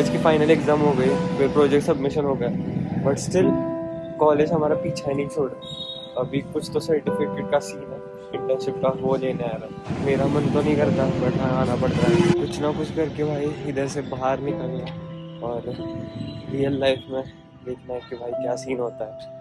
College की final exam हो गई, फिर प्रोजेक्ट सबमिशन हो गया, बट स्टिल कॉलेज हमारा पीछा नहीं छोड़ा। अभी कुछ तो सर्टिफिकेट का सीन है, इंटर्नशिप का, वो लेने आ रहा है। मेरा मन तो नहीं करता बट हाँ आना पड़ रहा है। कुछ ना कुछ करके भाई इधर से बाहर निकलना और रियल लाइफ में देखना है कि भाई क्या सीन होता है।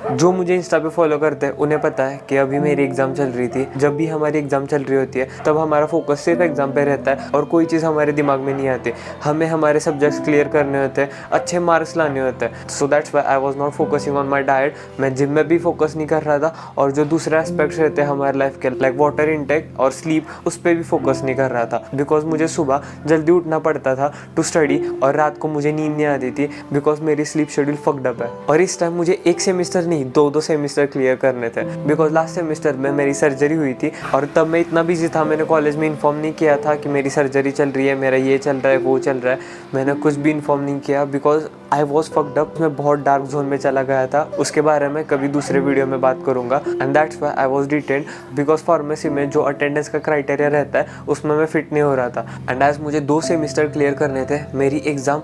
जो मुझे इंस्टा पे फॉलो करते हैं उन्हें पता है कि अभी मेरी एग्ज़ाम चल रही थी। जब भी हमारी एग्ज़ाम चल रही होती है तब हमारा फोकस सिर्फ एग्ज़ाम पे रहता है और कोई चीज़ हमारे दिमाग में नहीं आती। हमें हमारे सब्जेक्ट्स क्लियर करने होते हैं, अच्छे मार्क्स लाने होते हैं। So that's why I was not focusing on my diet. मैं जिम में भी फोकस नहीं कर रहा था और जो दूसरे एस्पेक्ट्स रहते हैं हमारे लाइफ के लाइक वाटर इनटेक और स्लीप, उस पर भी फोकस नहीं कर रहा था। बिकॉज मुझे सुबह जल्दी उठना पड़ता था टू स्टडी और रात को मुझे नींद नहीं आती थी बिकॉज मेरी स्लीप शेड्यूल फक्ड अप है। और इस टाइम मुझे एक सेमिस्टर नहीं दो सेमिस्टर क्लियर करने थे बिकॉज लास्ट सेमिस्टर में मेरी सर्जरी हुई थी और तब मैं इतना बिजी था, मैंने कॉलेज में इन्फॉर्म नहीं किया था कि मेरी सर्जरी चल रही है, मेरा ये चल रहा है, वो चल रहा है। मैंने कुछ भी इन्फॉर्म नहीं किया because I was fucked up. मैं बहुत डार्क जोन में चला गया था, उसके बारे में कभी दूसरे वीडियो में बात करूंगा। And that's why I was detained because pharmacy में जो अटेंडेंस का क्राइटेरिया रहता है उसमें मैं फिट नहीं हो रहा था। एंड एज मुझे 2 सेमिस्टर क्लियर करने थे, मेरी एग्ज़ाम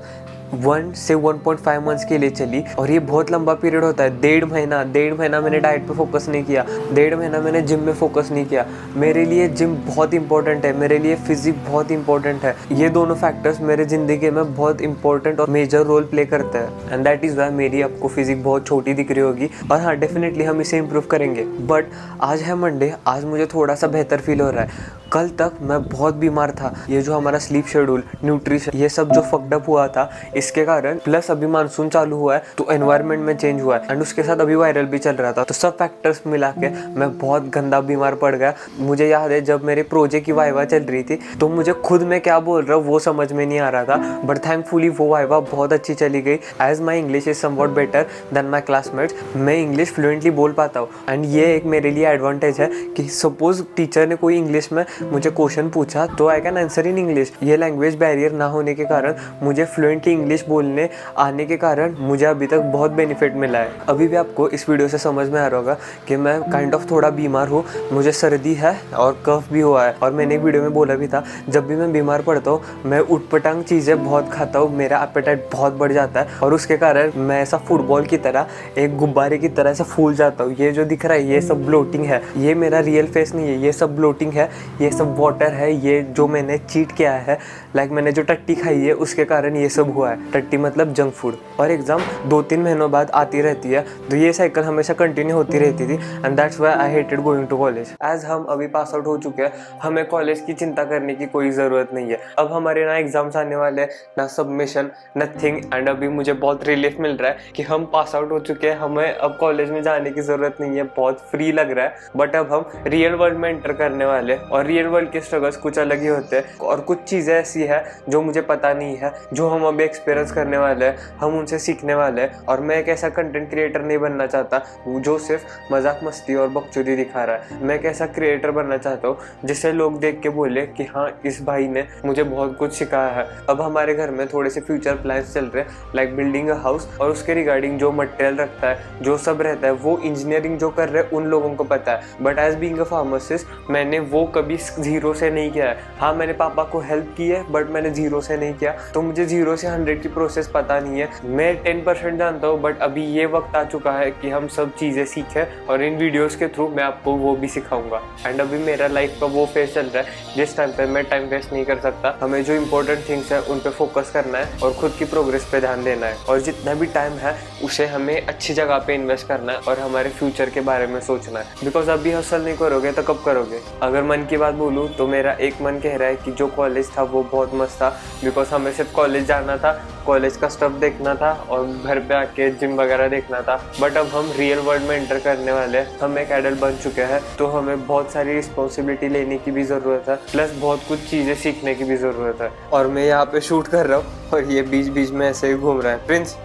1 से 1.5 मंथ्स के लिए चली और ये बहुत लंबा पीरियड होता है। 1.5 महीना मैंने डाइट पे फोकस नहीं किया, 1.5 महीना मैंने जिम में फोकस नहीं किया। मेरे लिए जिम बहुत इंपॉर्टेंट है, मेरे लिए फिजिक बहुत इंपॉर्टेंट है। ये दोनों फैक्टर्स मेरे ज़िंदगी में बहुत इंपॉर्टेंट और मेजर रोल प्ले करते हैं। एंड दैट इज़ वाई मेरी आपको फिजिक बहुत छोटी दिख रही होगी और हाँ डेफिनेटली हम इसे इम्प्रूव करेंगे। बट आज है मंडे, आज मुझे थोड़ा सा बेहतर फील हो रहा है। कल तक मैं बहुत बीमार था। ये जो हमारा स्लीप शेड्यूल, न्यूट्रिशन, ये सब जो फक्ड अप हुआ था इसके कारण, प्लस अभी मानसून चालू हुआ है तो एनवायरनमेंट में चेंज हुआ है एंड उसके साथ अभी वायरल भी चल रहा था। तो सब फैक्टर्स मिला के मैं बहुत गंदा बीमार पड़ गया। मुझे याद है जब मेरे प्रोजेक्ट की वाइवा चल रही थी तो मुझे खुद में क्या बोल रहा हूँ वो समझ में नहीं आ रहा था। बट थैंकफुली वो वाइवा बहुत अच्छी चली गई। As my English is somewhat better than my classmates, मैं इंग्लिश फ्लुएंटली बोल पाता हूँ। एंड ये एक मेरे लिए एडवांटेज है कि सपोज टीचर ने कोई इंग्लिश में मुझे क्वेश्चन पूछा तो I can answer in English. ये लैंग्वेज बैरियर ना होने के कारण, मुझे फ्लुएंटली इंग्लिश बोलने आने के कारण मुझे अभी तक बहुत बेनिफिट मिला है। अभी भी आपको इस वीडियो से समझ में आ रहा होगा कि मैं काइंड ऑफ थोड़ा बीमार हूँ, मुझे सर्दी है और कफ भी हुआ है। और मैंने एक वीडियो में बोला भी था, जब भी मैं बीमार पड़ता हूँ मैं उटपटांग चीज़ें बहुत खाता हूँ, मेरा एपेटाइट बहुत बढ़ जाता है और उसके कारण मैं ऐसा फुटबॉल की तरह, एक गुब्बारे की तरह से फूल जाता हूँ। ये जो दिख रहा है ये सब ब्लोटिंग है, ये मेरा रियल फेस नहीं है, ये सब ब्लोटिंग है, ये सब वाटर है, ये जो मैंने चीट किया है। लाइक मैंने जो टट्टी खाई है उसके कारण ये सब हुआ है। टट्टी मतलब जंक फूड। और एग्ज़ाम 2-3 महीनों बाद आती रहती है तो ये साइकिल हमेशा कंटिन्यू होती रहती थी। And that's why I hated going to college. As हम अभी पास आउट हो चुके हैं, हमें कॉलेज की चिंता करने की कोई ज़रूरत नहीं है। अब हमारे ना एग्जाम्स आने वाले, ना सबमिशन, नथिंग। एंड अभी मुझे बहुत रिलीफ मिल रहा है कि हम पास आउट हो चुके हैं, हमें अब कॉलेज में जाने की ज़रूरत नहीं है, बहुत फ्री लग रहा है। बट अब हम रियल वर्ल्ड में एंटर करने वाले और रियल वर्ल्ड के स्ट्रगल्स कुछ अलग ही होते हैं और कुछ चीज़ें ऐसी है जो मुझे पता नहीं है, जो हम अभी एक्सपीरियंस करने वाले हैं, हम उनसे सीखने वाले हैं। और मैं एक ऐसा कंटेंट क्रिएटर नहीं बनना चाहता जो सिर्फ मजाक मस्ती और बकचोदी दिखा रहा है। मैं एक ऐसा क्रिएटर बनना चाहता हूँ जिससे लोग देख के बोले कि हाँ इस भाई ने मुझे बहुत कुछ सिखाया है। अब हमारे घर में थोड़े से फ्यूचर प्लान्स चल रहे हैं, लाइक बिल्डिंग अ हाउस, और उसके रिगार्डिंग जो मटेरियल रखता है, जो सब रहता है, वो इंजीनियरिंग जो कर रहे हैं उन लोगों को पता है। But as being a pharmacist मैंने वो कभी जीरो से नहीं किया है। हाँ मैंने पापा को हेल्प की है बट मैंने जीरो से नहीं किया, तो मुझे 0 से 100 की प्रोसेस पता नहीं है। मैं 10% जानता हूँ बट अभी ये वक्त आ चुका है कि हम सब चीज़ें सीखें और इन वीडियोस के थ्रू मैं आपको वो भी सिखाऊंगा। एंड अभी मेरा लाइफ का वो फेज चल रहा है जिस टाइम पे मैं टाइम वेस्ट नहीं कर सकता। हमें जो इंपॉर्टेंट थिंग्स है उन पे फोकस करना है और खुद की प्रोग्रेस पे ध्यान देना है और जितना भी टाइम है उसे हमें अच्छी जगह पे इन्वेस्ट करना है और हमारे फ्यूचर के बारे में सोचना है। बिकॉज अभी हसल नहीं करोगे तो कब करोगे। अगर मन की बात बोलूँ तो मेरा एक मन कह रहा है कि जो कॉलेज था वो बहुत मस्त था बिकॉज हमें सिर्फ कॉलेज जाना था, कॉलेज का स्टफ देखना था और घर पे आके जिम वगैरह देखना था। बट अब हम रियल वर्ल्ड में एंटर करने वाले हैं, हम एक एडल्ट बन चुके हैं तो हमें बहुत सारी रिस्पॉन्सिबिलिटी लेने की भी ज़रूरत है, प्लस बहुत कुछ चीज़ें सीखने की भी ज़रूरत है। और मैं यहाँ पे शूट कर रहा हूँ और ये बीच बीच में ऐसे ही घूम रहा है प्रिंस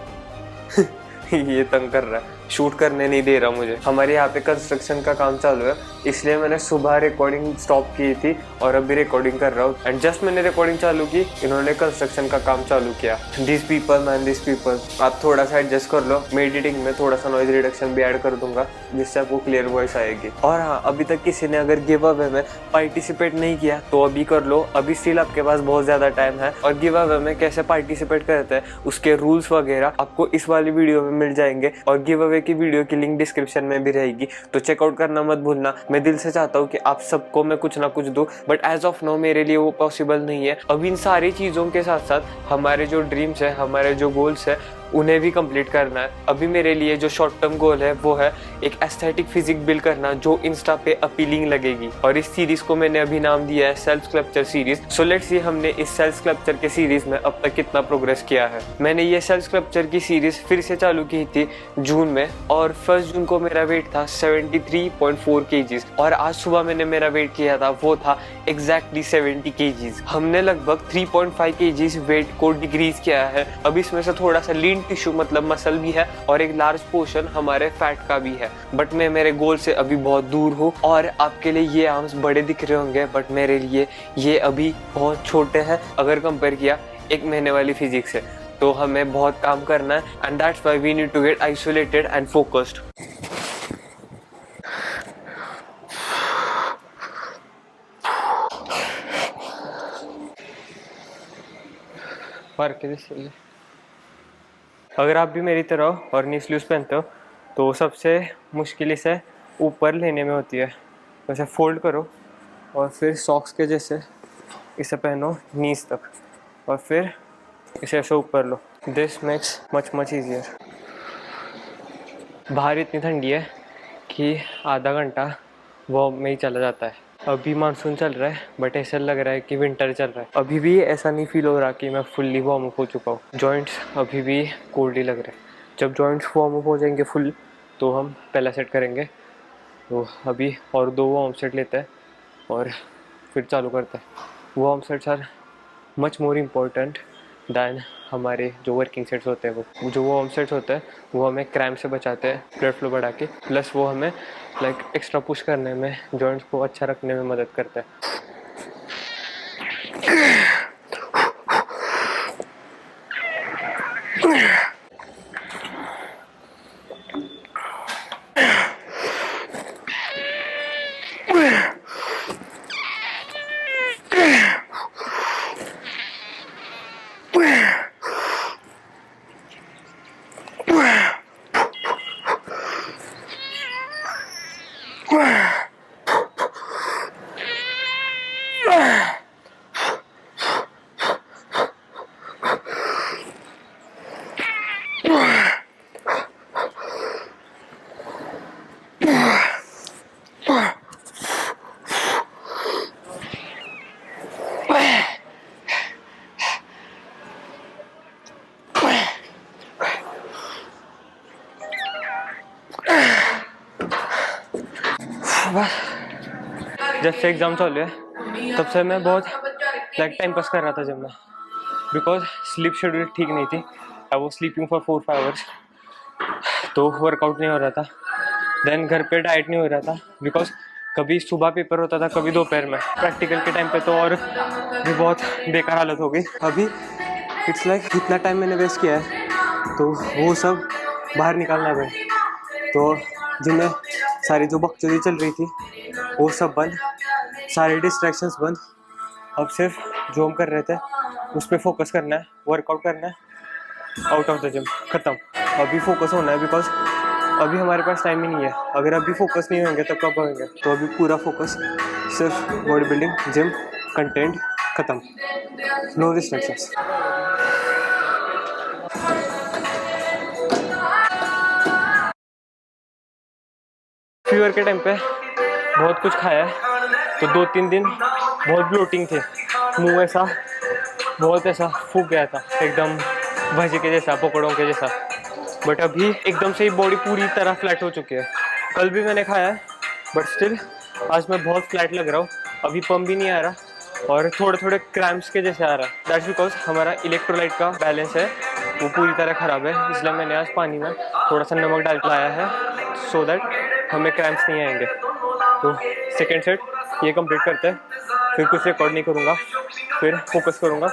ये तंग कर रहा है, शूट करने नहीं दे रहा मुझे। हमारे यहाँ पे कंस्ट्रक्शन का काम चालू है इसलिए मैंने सुबह रिकॉर्डिंग स्टॉप की थी और अभी रिकॉर्डिंग कर रहा हूँ। एंड जस्ट मैंने रिकॉर्डिंग चालू की, इन्होंने कंस्ट्रक्शन का काम चालू किया। This people man, this people. आप थोड़ा सा एडजस्ट कर लो, मैं एडिटिंग में थोड़ा सा नॉइज रिडक्शन भी ऐड कर दूंगा जिससे आपको क्लियर वॉइस आएगी। और हाँ, अभी तक किसी ने अगर गिव अवे में पार्टिसिपेट नहीं किया तो अभी कर लो, अभी स्टिल आपके पास बहुत ज्यादा टाइम है। और गिव अवे में कैसे पार्टिसिपेट करते हैं उसके रूल्स वगैरह आपको इस वाली वीडियो में मिल जाएंगे, और गिव अवे की वीडियो की लिंक डिस्क्रिप्शन में भी रहेगी, तो चेकआउट करना मत भूलना। मैं दिल से चाहता हूँ कि आप सबको मैं कुछ ना कुछ दूं, बट एज ऑफ नाउ मेरे लिए वो पॉसिबल नहीं है। अब इन सारी चीज़ों के साथ साथ हमारे जो ड्रीम्स है, हमारे जो गोल्स है, उन्हें भी कंप्लीट करना है। अभी मेरे लिए जो शॉर्ट टर्म गोल है वो है एक एस्थेटिक फिजिक बिल्ड करना जो इंस्टा पे अपीलिंग लगेगी, और इस सीरीज को मैंने अभी नाम दिया है self sculpture series. So let's see हमने इस सेल्फ स्कल्पचर के सीरीज में अब तक कितना प्रोग्रेस किया है। मैंने ये सेल्फ स्कल्पचर की सीरीज फिर से चालू की थी जून में, और 1 जून को मेरा वेट था 73.4 kgs, और आज सुबह मैंने मेरा वेट किया था वो था एग्जैक्टली 70 kgs। हमने लगभग 3.5 kgs वेट को डिक्रीज किया है। अब इसमें से थोड़ा सा लीन टिश्यू मतलब मसल भी है और एक लार्ज पोर्शन हमारे फैट का भी है, बट मैं मेरे गोल से अभी बहुत दूर हूँ। और आपके लिए ये आर्म्स बड़े दिख रहे होंगे, बट मेरे लिए ये अभी बहुत छोटे हैं अगर कंपेयर किया 1 महीने वाली फिजिक्स से। तो हमें बहुत काम करना है, and that's why we need to get isolated and focused. अगर आप भी मेरी तरह हो और नी स्लीव्स पहनते हो तो सबसे मुश्किल इसे ऊपर लेने में होती है। वैसे फोल्ड करो और फिर सॉक्स के जैसे इसे पहनो नीज तक, और फिर इसे ऐसे ऊपर लो। This makes much easier. बाहर इतनी ठंडी है कि आधा घंटा वार्म में ही चला जाता है। अभी मानसून चल रहा है, बट ऐसा लग रहा है कि विंटर चल रहा है। अभी भी ऐसा नहीं फील हो रहा कि मैं फुल्ली वार्म अप हो चुका हूँ। जॉइंट्स अभी भी कोल्ड ही लग रहे हैं। जब जॉइंट्स वार्म अप हो जाएंगे फुल तो हम पहला सेट करेंगे। तो अभी और 2 वार्म सेट लेते हैं और फिर चालू करते हैं। Warm sets are much more important than हमारे जो वर्किंग सेट्स होते हैं। वो जो वार्म सेट्स होते हैं वो हमें क्रैम्प से बचाते हैं ब्लड फ्लो बढ़ा के, प्लस वो हमें एक्स्ट्रा पुश करने में, जॉइंट्स को अच्छा रखने में मदद करता है। जब से एग्ज़ाम चालू है तब से मैं बहुत टाइम पास कर रहा था जब मैं, बिकॉज स्लीप शेड्यूल ठीक नहीं थी। I was sleeping for 4-5 hours, तो वर्कआउट नहीं हो रहा था। देन घर पे डाइट नहीं हो रहा था, बिकॉज कभी सुबह पेपर होता था, कभी दोपहर में। प्रैक्टिकल के टाइम पे तो और भी बहुत बेकार हालत हो गई। अभी इट्स इतना टाइम मैंने वेस्ट किया है तो वो सब बाहर निकालना है। तो जिनमें सारी जो बकचोदी चल रही थी वो सब बंद, सारे डिस्ट्रैक्शंस बंद। अब सिर्फ जो हम कर रहे थे उस पर फोकस करना है, वर्कआउट करना है, आउट ऑफ द जिम, ख़त्म। अभी फोकस होना है, बिकॉज अभी हमारे पास टाइम ही नहीं है। अगर अभी फोकस नहीं होंगे तो कब होंगे? तो अभी पूरा फोकस सिर्फ बॉडी बिल्डिंग, जिम, कंटेंट, ख़त्म, नो डिस्ट्रैक्शंस। फीवर के टाइम पे बहुत कुछ खाया है, तो 2-3 दिन बहुत ब्लोटिंग थे, मुंह ऐसा बहुत ऐसा फूक गया था, एकदम भजी के जैसा, पकौड़ों के जैसा। बट अभी एकदम से ही बॉडी पूरी तरह फ्लैट हो चुकी है। कल भी मैंने खाया है, बट स्टिल आज मैं बहुत फ्लैट लग रहा हूँ। अभी पम्प भी नहीं आ रहा और थोड़े थोड़े क्रैम्प्स के जैसे आ रहा है। दैट्स बिकॉज हमारा इलेक्ट्रोलाइट का बैलेंस है वो पूरी तरह ख़राब है, इसलिए मैंने आज पानी में थोड़ा सा नमक डाल के लाया है, सो दैट हमें क्रैम्प्स नहीं आएंगे। तो सेकेंड सेट ये कंप्लीट करते हैं, फिर कुछ रिकॉर्ड नहीं करूँगा, फिर फोकस करूँगा,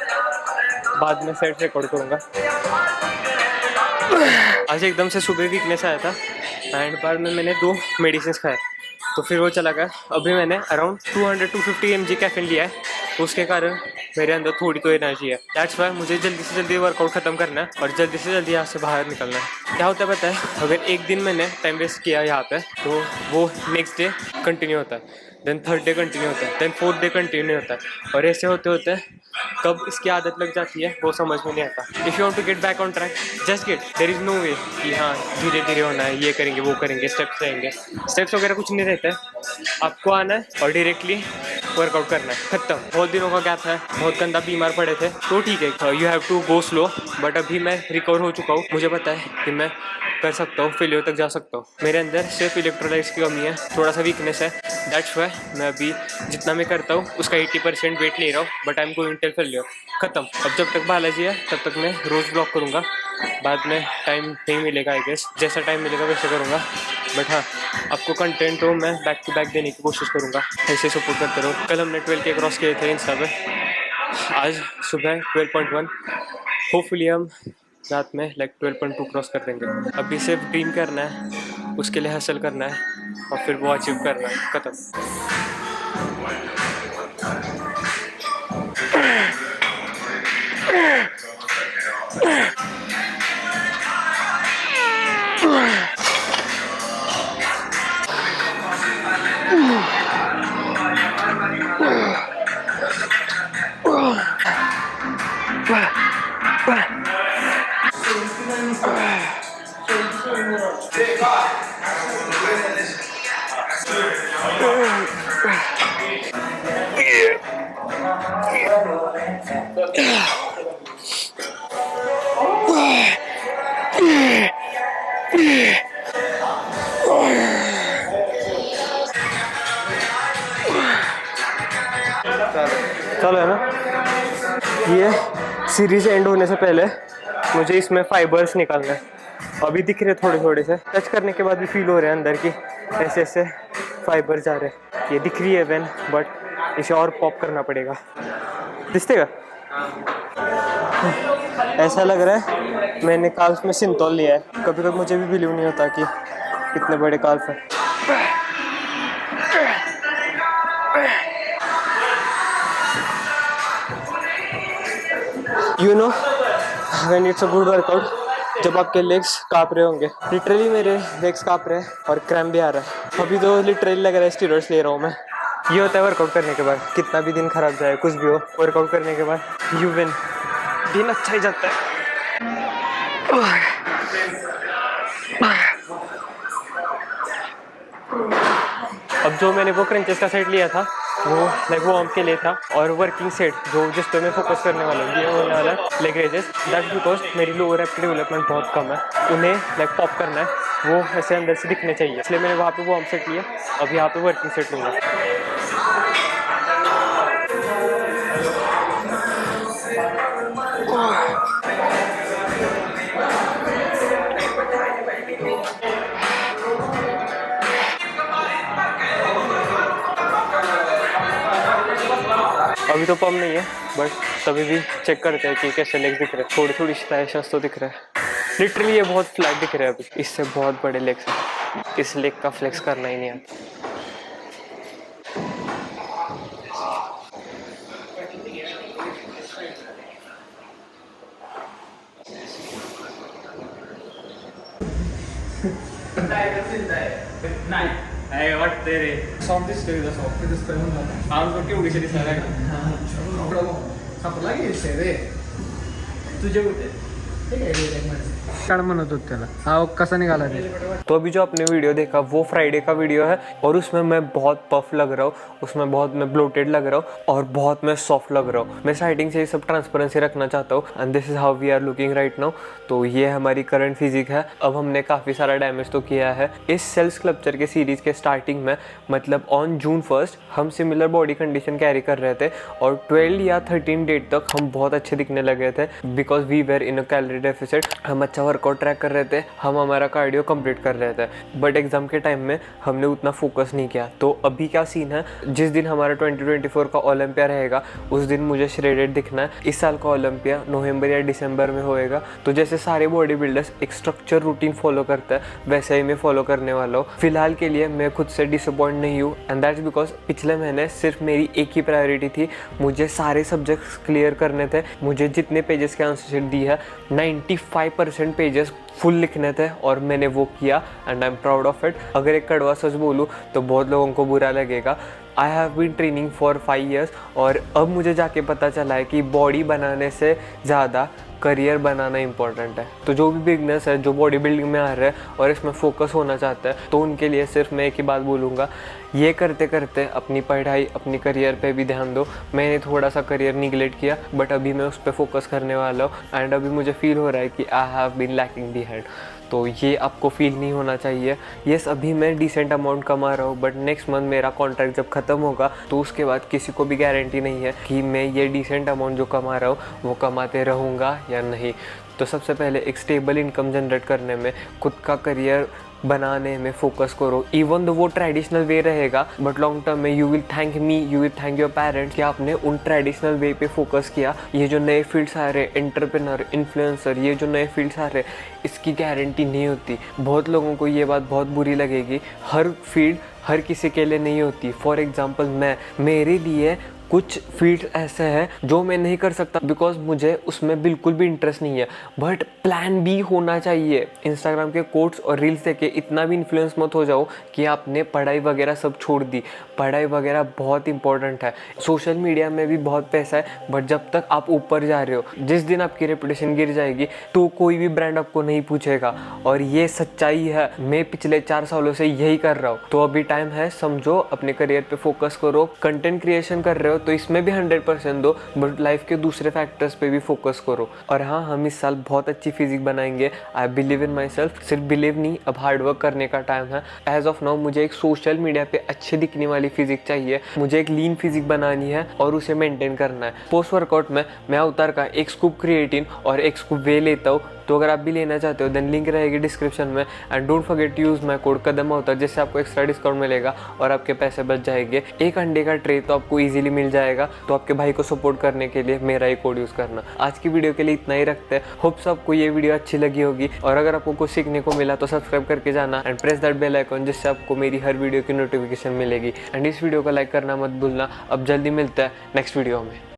बाद में सेट रिकॉर्ड करूँगा। आज एकदम से सुबह वीकनेस आया था एंड बाद में मैंने 2 मेडिसिन खाए, तो फिर वो चला गया। अभी मैंने अराउंड 200-250 mg कैफीन लिया है, उसके कारण मेरे अंदर थोड़ी तो एनर्जी है। दैट्स वाई मुझे जल्दी से जल्दी वर्कआउट खत्म करना है और जल्दी से जल्दी यहाँ से बाहर निकलना है। क्या होता है पता है, अगर एक दिन मैंने टाइम वेस्ट किया यहाँ पे तो वो नेक्स्ट डे कंटिन्यू होता है, देन थर्ड डे कंटिन्यू होता है, देन फोर्थ डे कंटिन्यू होता है, और ऐसे होते होते कब इसकी आदत लग जाती है वो समझ में नहीं आता। If you want to get back on track, just get, there is no way कि हाँ धीरे धीरे होना है, ये करेंगे वो करेंगे, स्टेप्स रहेंगे, स्टेप्स वगैरह कुछ नहीं रहता है। आपको आना है और डायरेक्टली वर्कआउट करना है, खत्म। बहुत दिनों का गैप है, बहुत गंदा बीमार पड़े थे, तो ठीक है, you have to go slow, but अभी मैं रिकवर हो चुका हूँ। मुझे पता है कि मैं कर सकता हूँ, फेलियर तक जा सकता हूँ। मेरे अंदर सिर्फ इलेक्ट्रोलाइट्स की कमी है, थोड़ा सा वीकनेस है, दैट्स वाई मैं अभी जितना मैं करता हूँ उसका 80% वेट ले रहा हूँ, but I am going till failure, खत्म। अब जब तक बालाजी है तब तक मैं रोज़ ब्लॉग करूँगा, बाद में टाइम नहीं मिलेगा आई गेस, जैसा टाइम मिलेगा वैसे करूँगा, बट हाँ आपको कंटेंट तो मैं बैक टू बैक देने की कोशिश करूँगा, ऐसे सपोर्ट करते रहो। कल हमने 12K क्रॉस किए थे इंस्टा पे, आज सुबह 12.1, होपफुली हम रात में लाइक 12.2 क्रॉस कर देंगे। अभी सिर्फ ड्रीम करना है, उसके लिए हसल करना है और फिर वो अचीव करना है, खत्म। चलो है ना, ये सीरीज एंड होने से पहले मुझे इसमें फाइबर्स निकालना है। अभी दिख रहे थोड़े थोड़े से, टच करने के बाद भी फील हो रहे हैं अंदर की ऐसे ऐसे फाइबर जा रहे हैं। ये दिख रही है वेन, बट इसे और पॉप करना पड़ेगा। दिखेगा, ऐसा लग रहा है मैंने काल्फ में सिंतोल लिया है। कभी कभी मुझे भी बिलीव नहीं होता कि इतने बड़े काल्फ है। You know when it's a good workout, जब आपके लेग्स काँप रहे होंगे, लिटरली मेरे लेग्स काँप रहे हैं और क्रैम्प भी आ रहा है। अभी तो लिटरली लग रहा है स्टीरॉइड्स ले रहा हूँ मैं। ये होता है वर्कआउट करने के बाद, कितना भी दिन खराब जाए कुछ भी हो, वर्कआउट करने के बाद यू विन, दिन अच्छा ही जाता है। अब जो मैंने वो क्रंचेस का सेट लिया था वो लाइक वो आर्म के लिए था, और वर्किंग सेट जो जिस पर मैं फोकस करने वाला हूँ ये होने वाला है लेग रेजेस। दैट्स बिकॉज मेरी लोअर एब्स डेवलपमेंट बहुत कम है, उन्हें लाइक पॉप करना है, वो ऐसे अंदर से दिखने चाहिए, इसलिए मैंने वहाँ पे वो आर्म सेट लिया। अब यहाँ पे वर्किंग सेट लूँगा। अभी तो पम्प नहीं है, बट तभी भी चेक करते हैं कि कैसे लेग्स दिख रहे हैं। थोड़ी थोड़ी स्ट्राइशंस तो दिख रहा है। लिटरली ये बहुत फ्लैट दिख रहा है अभी, इससे बहुत बड़े लेग्स हैं। इस लेग का फ्लेक्स करना ही नहीं आता। नाही वाटतंय रे, सॉफ्ट दिसतोय तुझा, सॉफ्ट दिसतोय म्हणून आम तो केवढीशी दिसायला सापडला की रे तुझे कुठे काय म्हणत होत त्याला, हा कसा निघाला रे। तो अभी जो आपने वीडियो देखा वो फ्राइडे का वीडियो है, और उसमें मैं बहुत पफ लग रहा हूँ, उसमें बहुत मैं ब्लोटेड लग रहा हूँ और बहुत मैं सॉफ्ट लग रहा हूँ। मैं स्टार्टिंग से ये सब ट्रांसपेरेंसी रखना चाहता हूँ, and this is how we are looking right now. तो ये हमारी करंट फिजिक है। अब हमने काफ़ी सारा डैमेज तो किया है इस सेल्फ स्कल्पचर के सीरीज के स्टार्टिंग में, मतलब ऑन June 1 हम सिमिलर बॉडी कंडीशन कैरी कर रहे थे, और 12 या 13 डेट तक हम बहुत अच्छे दिखने लगे थे, because we were in a calorie calorie deficit, हम अच्छा वर्कआउट ट्रैक कर रहे थे, हम हमारा कार्डियो कंप्लीट कर रहे थे, बट एग्ज़ाम के टाइम में हमने उतना फोकस नहीं किया। तो अभी क्या सीन है, जिस दिन हमारा 2024 का ओलंपिया रहेगा उस दिन मुझे श्रेडेड दिखना है। इस साल का ओलंपिया नवंबर या दिसंबर में होएगा, तो जैसे सारे बॉडी बिल्डर्स एक स्ट्रक्चर रूटीन फॉलो करते हैं वैसे ही मैं फॉलो करने वाला हूँ। फिलहाल के लिए मैं खुद से डिसअपॉइंट नहीं हूँ, एंड दैट्स बिकॉज पिछले महीने सिर्फ मेरी एक ही प्रायोरिटी थी, मुझे सारे सब्जेक्ट्स क्लियर करने थे। मुझे जितने पेजेस के आंसर शीट दी है 95% पेजेस फुल लिखने थे और मैंने वो किया, and I am proud of it. अगर एक कड़वा सच बोलूँ तो बहुत लोगों को बुरा लगेगा। I have been training for 5 years और अब मुझे जाके पता चला है कि बॉडी बनाने से ज़्यादा करियर बनाना इंपॉर्टेंट है। तो जो भी बिगनर्स है, जो बॉडी बिल्डिंग में आ रहे हैं और इसमें फोकस होना चाहता है, तो उनके लिए सिर्फ मैं एक ही बात बोलूँगा, ये करते करते अपनी पढ़ाई, अपनी करियर पे भी ध्यान दो। मैंने थोड़ा सा करियर निगलेक्ट किया, बट अभी मैं उस पर फोकस करने वाला हूँ, एंड अभी मुझे फील हो रहा है कि I have been lacking behind. तो ये आपको फील नहीं होना चाहिए। येस, अभी मैं डिसेंट अमाउंट कमा रहा हूँ, बट नेक्स्ट मंथ मेरा कॉन्ट्रैक्ट जब ख़त्म होगा तो उसके बाद किसी को भी गारंटी नहीं है कि मैं ये डिसेंट अमाउंट जो कमा रहा हूँ वो कमाते रहूँगा या नहीं। तो सबसे पहले एक स्टेबल इनकम जनरेट करने में, खुद का करियर बनाने में फोकस करो। इवन दो वो ट्रेडिशनल वे रहेगा, बट लॉन्ग टर्म में you will thank me, you will thank your parents कि आपने उन ट्रेडिशनल वे पे फोकस किया। ये जो नए फील्ड्स आ रहे, एंटरप्रेन्योर, इन्फ्लुएंसर, ये जो नए फील्ड्स आ रहे, इसकी गारंटी नहीं होती। बहुत लोगों को ये बात बहुत बुरी लगेगी, हर फील्ड हर किसी के लिए नहीं होती। फॉर एग्जाम्पल मेरे लिए कुछ फील्ड ऐसे हैं जो मैं नहीं कर सकता बिकॉज मुझे उसमें बिल्कुल भी इंटरेस्ट नहीं है, बट प्लान बी होना चाहिए। इंस्टाग्राम के कोट्स और रील्स देखे इतना भी इन्फ्लुएंस मत हो जाओ कि आपने पढ़ाई वगैरह सब छोड़ दी। पढ़ाई वगैरह बहुत इंपॉर्टेंट है। सोशल मीडिया में भी बहुत पैसा है, बट जब तक आप ऊपर जा रहे हो, जिस दिन आपकी रेपुटेशन गिर जाएगी तो कोई भी ब्रांड आपको नहीं पूछेगा, और ये सच्चाई है। मैं पिछले 4 सालों से यही कर रहा हूँ। तो अभी टाइम है, समझो, अपने करियर पे फोकस करो। कंटेंट क्रिएशन कर रहे हो तो इसमें भी 100% दो, बट लाइफ के दूसरे फैक्टर्स पे भी फोकस करो। और हाँ, हम इस साल बहुत अच्छी फिजिक बनाएंगे। I believe in my self. सिर्फ बिलीव नहीं, अब हार्ड वर्क करने का टाइम है। एज ऑफ नाउ मुझे एक सोशल मीडिया पे अच्छी दिखने वाली फिजिक चाहिए। मुझे एक लीन फिजिक बनानी है और उसे मेंटेन करना है। पोस्ट वर्कआउट में मैं अवतार का 1 स्कूप क्रिएटिन और 1 स्कूप वे लेता हूँ। तो अगर आप भी लेना चाहते हो देन लिंक रहेगी डिस्क्रिप्शन में, and don't forget to use my code Kadam Avatar, जिससे आपको एक्स्ट्रा डिस्काउंट मिलेगा और आपके पैसे बच जाएंगे। 1 अंडे का ट्रे तो आपको इजीली मिल जाएगा। तो आपके भाई को सपोर्ट करने के लिए मेरा ही कोड यूज़ करना। आज की वीडियो के लिए इतना ही रखते हैं। होप्स आपको ये वीडियो अच्छी लगी होगी, और अगर आपको कुछ सीखने को मिला तो सब्सक्राइब करके जाना and press that bell icon, जिससे आपको मेरी हर वीडियो की नोटिफिकेशन मिलेगी। एंड इस वीडियो को लाइक करना मत भूलना। अब जल्दी मिलता है नेक्स्ट वीडियो में।